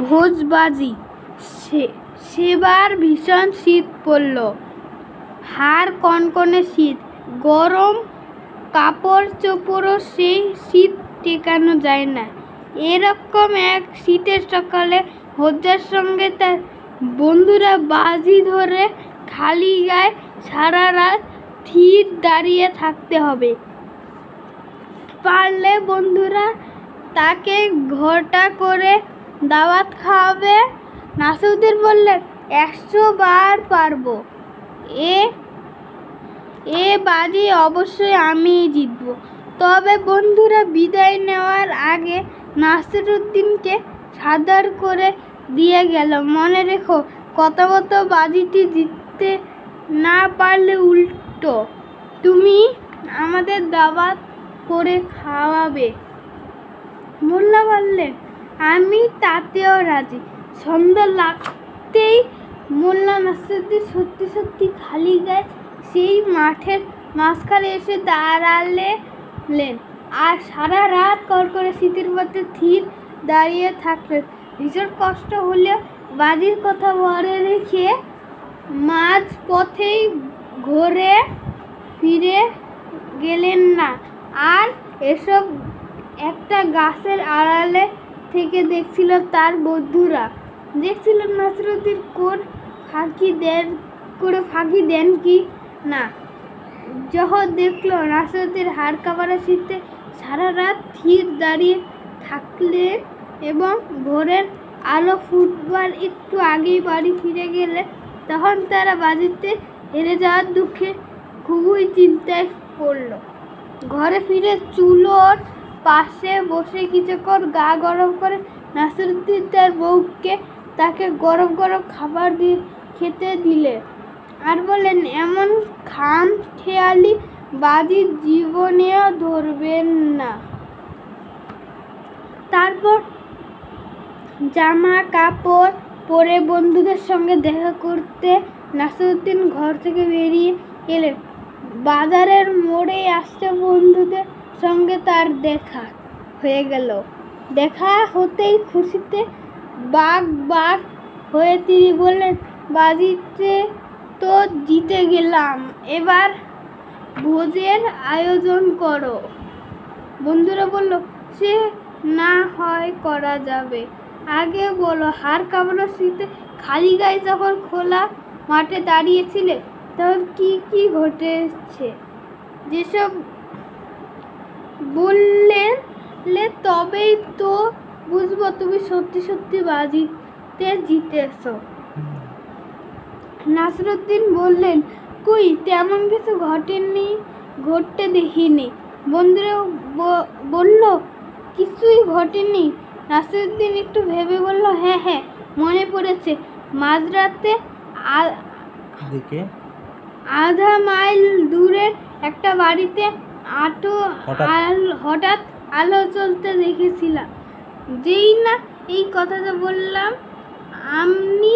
ভোজবাজি। সেবার ভীষণ শীত পড়ল, হাড় কনকনে শীত, গরম কাপড় চোপড়ও সেই শীত টেকানো যায় না। এরকম এক শীতের সকালে হোজ্জার সঙ্গে তার বন্ধুরা বাজি ধরে খালি গায়ে সারা রাত স্থির দাঁড়িয়ে থাকতে হবে। পারলে বন্ধুরা তাকে ঘটা করে দাওয়াত খাওয়াবে। নাসিরউদ্দিন বললেন, 100 বার পারবো। এ বাজি অবশ্যই আমিই জিতবো। তবে বন্ধুরা বিদায় নেওয়ার আগে নাসিরউদ্দিনকে সাবধান করে দিয়ে গেল, মনে রেখো, কত বাজিতে জিততে না পারলে উল্টো তুমি আমাদের দাওয়াত করে খাওয়াবে। মোল্লা বললেন, আমি তাতেও রাজি। সন্ধ্যা লাগতেই মোল্লা নাসিরউদ্দিন সত্যি খালি গায়ে সেই মাঠের মাঝখানে এসে দাঁড়ালেন আর সারা রাত কড়কড়ে শীতের মধ্যে স্থির দাঁড়িয়ে থাকলেন। ভীষণ কষ্ট হলেও বাজির কথা মনে রেখে মাঝ পথেই ঘুরে ফিরে গেলেন না। আর এসব একটা গাছের আড়ালে থেকে দেখছিল তার বন্ধুরা। দেখছিল নাসিরউদ্দিন ফাঁকি দেন কি না। যখন দেখলো নাসিরউদ্দিন হাড় কাঁপানো শীতে সারা রাত স্থির দাঁড়িয়ে থাকলেন এবং ভোরের আলো ফুটবার একটু আগেই বাড়ি ফিরে গেলে, তখন তারা বাজিতে হেরে যাওয়ার দুঃখে খুবই চিন্তায় পড়ল। ঘরে ফিরে চুলোর পাশে বসে কিছুক্ষণ গা গরম করে নাসিরউদ্দিন তার বউকে তাকে গরম খাবার খেতে দিলে আর বললেন, এমন খামখেয়ালি বাজি জীবনেও ধরবেন না। তারপর জামা কাপড় পরে বন্ধুদের সঙ্গে দেখা করতে নাসিরউদ্দিন ঘর থেকে বেরিয়ে এলেন। বাজারের মোড়ে আসতে বন্ধুদের সঙ্গে তার দেখা হয়ে গেল। দেখা হতেই খুশিতে বাগ হয়ে তিনি বললেন, বাজিতে তো জিতে গেলাম, এবার ভোজের আয়োজন করো। বন্ধুরা বলল, সে না হয় করা যাবে, আগে বলো, হাড় কাঁপানো শীতে খালি গায়ে যখন খোলা মাঠে দাঁড়িয়েছিলে তখন কি ঘটেছে? যেসব বললে তবেই তো বুঝবো তুমি সত্যি বাজিতে জিতেছো। নাসিরউদ্দিন বললেন, কই, তেমন কিছু ঘটতে দেখিনি। বন্ধুরা বলল, কিছুই ঘটেনি। নাসিরউদ্দিন একটু ভেবে বলল, হ্যাঁ মনে পড়েছে, মাঝরাতে আধা মাইল দূরের একটা বাড়িতে হঠাৎ আলো জ্বলতে দেখেছিলাম। যেই না এই কথাটা বললাম, আমনি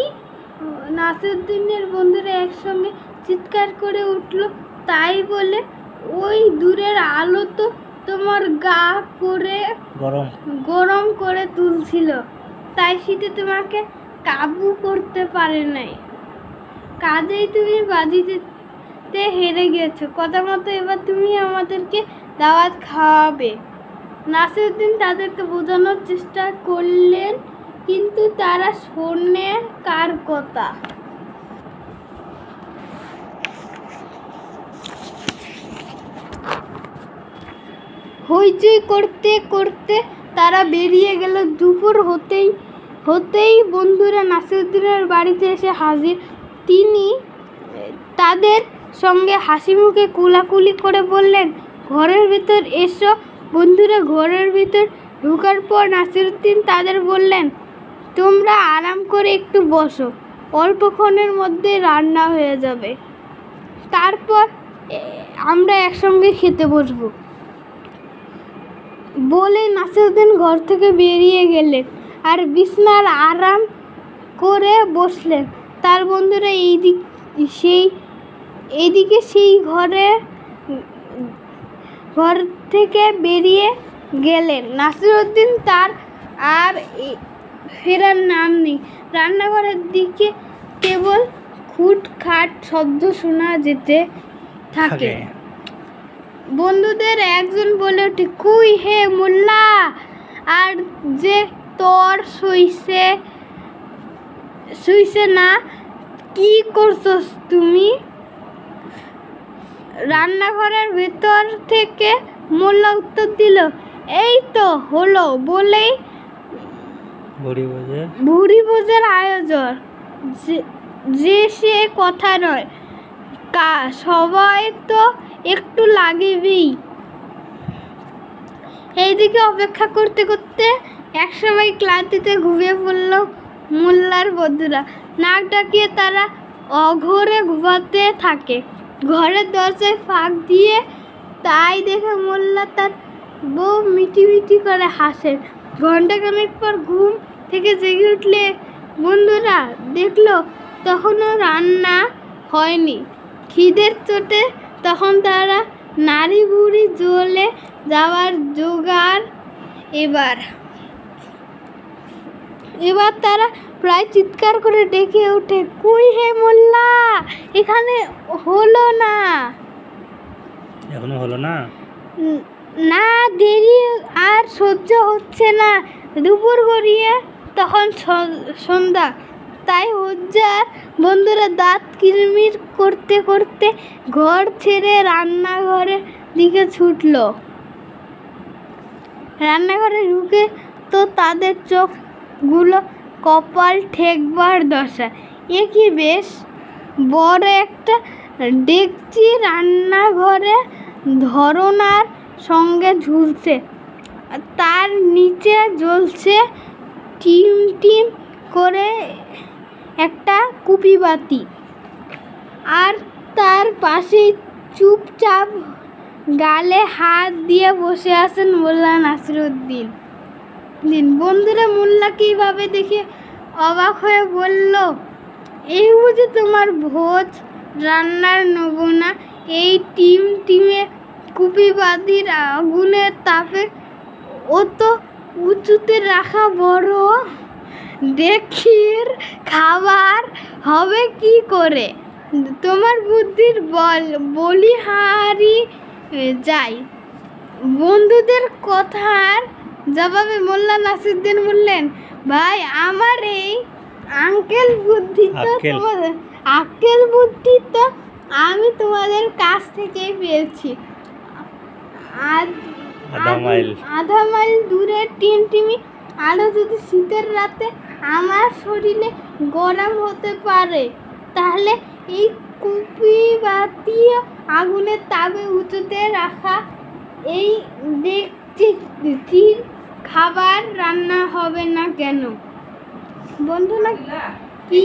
নাসিরউদ্দিনের বন্ধুরা একসঙ্গে চিৎকার করে উঠল, তাই বলে ওই দূরের আলো তো তোমার গা গরম করে তুলছিল, তাই শীতে তোমাকে কাবু করতে পারে নাই। কাজেই তুমি বাজিতে হেরে গেছো। কথা মতো এবার তুমি আমাদেরকে দাওয়াত খাওয়াবে। নাসিরউদ্দিন তাদেরকে বোঝানোর চেষ্টা করলেন, কিন্তু তারা শোনে কার কথা। হইচই করতে করতে তারা বেরিয়ে গেল। দুপুর হতেই বন্ধুরা নাসিরউদ্দিনের বাড়িতে এসে হাজির। তিনি তাদের সঙ্গে হাসি মুখে কোলাকুলি করে বললেন, ঘরের ভিতর এসো। বন্ধুরা ঘরের ভিতর ঢোকার পর নাসিরউদ্দিন তাদের বললেন, তোমরা আরাম করে একটু বসো, অল্পক্ষণের মধ্যে রান্না হয়ে যাবে, তারপর আমরা একসঙ্গে খেতে বসবো। বলে নাসিরউদ্দিন ঘর থেকে বেরিয়ে গেলেন আর বিছানায় আরাম করে বসলেন। তার বন্ধুরা এইদিকে সেই ঘর থেকে বেরিয়ে গেলেন। নাসিরউদ্দিন তার আর ফেরার নাম নেই। রান্নাঘরের দিকে কেবল খুটখাট শব্দ শোনা যেতে থাকে। বন্ধুদের একজন বলে ওঠে, কই হে মোল্লা, আর যে তোর শুইছে না, কি করছস তুমি? রান্নাঘরের ভেতর থেকে মোল্লা উত্তর দিল, এই তো হলো বলেই ভুড়ি ভোজের আয়োজন, যে সে কথা নয়, সবাই তো একটু লাগবেই। এইদিকে অপেক্ষা করতে করতে একসময় ক্লান্তিতে ঘুমিয়ে পড়ল মোল্লার বন্ধুরা। নাক ডাকিয়ে তারা অঘরে ঘুমাতে থাকে। ঘরের দরজায় ফাঁক দিয়ে তাই দেখে মোল্লা তার বউ মিটি মিটি করে হাসেন। ঘণ্টাখানেক পর ঘুম থেকে জেগে উঠলে বন্ধুরা দেখলো তখনও রান্না হয়নি। খিদের চোটে তখন তারা নাড়ি বুড়ি জ্বলে যাওয়ার জোগাড়। এবার তারা প্রায় চিৎকার করে ডেকে ওঠে, কই হে মোল্লা, এখানে হলো না, এখনো হলো না, না দেরি আর সহ্য হচ্ছে না। দুপুর গড়িয়ে তখন সন্ধ্যা। তাই হজ্জার বন্ধুরা দাঁত কিরমির করতে করতে ঘর ছেড়ে রান্নাঘরের দিকে ছুটল। রান্নাঘরে ঢুকে তো তাদের চোখগুলো কপাল ঠেকবার দশা। এ কি বেশ বড় একটা ডেকচি রান্নাঘরে ধরনার সঙ্গে ঝুলছে, তার নিচে জ্বলছে টিম টিম করে একটা কুপি বাতি, আর তার পাশেই চুপচাপ গালে হাত দিয়ে বসে আছেন মোল্লা নাসিরুদ্দিন। বন্ধুরা মোল্লাকে এইভাবে দেখে অবাক হয়ে বলল, এই বুঝি তোমার ভোজ রান্নার নমুনা? এই টিমে কুপিবাতির আগুনের তাপে ও তো উঁচুতে রাখা বড় ডেকচির খাবার হবে কি করে? তোমার বুদ্ধির বলিহারি যাই। বন্ধুদের কথার জবাবে মোল্লা নাসিরুদ্দিন বললেন, ভাই, আমার এই আক্কেল বুদ্ধি তো আমি তোমাদের কাছ থেকেই পেয়েছি। আধা মাইল দূরে টিমটিমি আলো যদি শীতের রাতে আমার শরীরে গরম হতে পারে, তাহলে এই কুপিবাতি আগুনের তাপে উঁচুতে রাখা এই ডেকচির খাবার রান্না হবে না কেন? বন্ধুরা কি